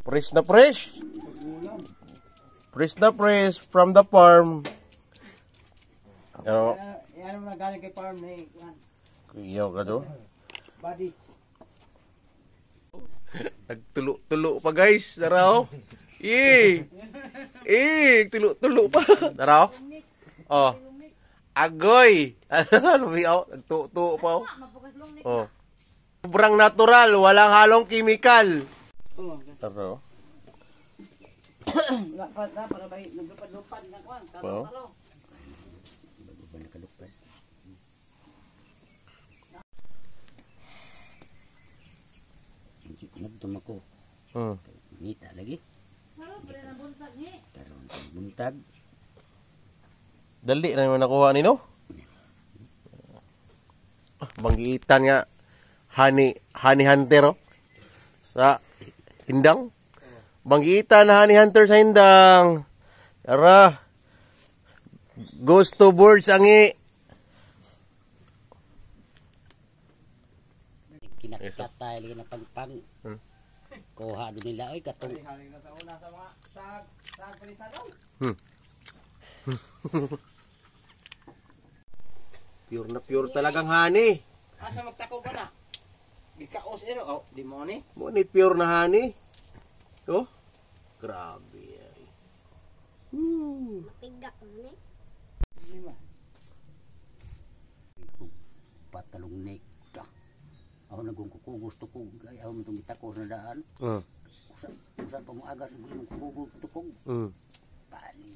Fresh na fresh. Fresh na fresh from the farm. Ano? Yan mo na galing kay farm ni. Kuyaw ka do. Body. Nagtulo-tulo pa guys. Daraw. Tulo-tulo pa. Daraw. Oh. Agoy. Lumiaw. Nagtuto pa. Oh. Sobrang natural. Walang halong chemical. Daraw. Para ba naglupad-lupad na kwan. Talo-talo. Nagtum ako. Ngita lagi. Karon buntag. Dali na naman nakuha ni no? Banggitan nga honey hunter sa hindang. Banggitan na honey hunter sa hindang. Tara. Goes to birds angi. Kinakatay lagi na pagpang. Kuha din nila oy katong. Pure na pure talagang honey. Asa magtako ka na? Gikaos ero. Oh, di mo ni. Mo ni pure na honey. Oh. Grabe ay. Pigak ni. Lima. Patalong nik. Ako nagkukuko gusto ko ayaw mo itong itako na daan. Usan pa mo agas ng kukuko tukong. Bali.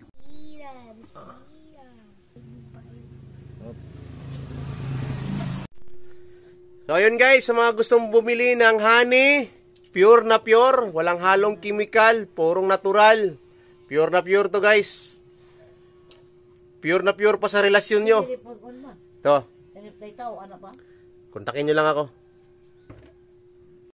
So ayun guys, sa mga gustong bumili ng honey, pure na pure, walang halong chemical, purong natural. Pure na pure to guys. Pure na pure pa sa relasyon nyo. To. Kontakin nyo lang ako.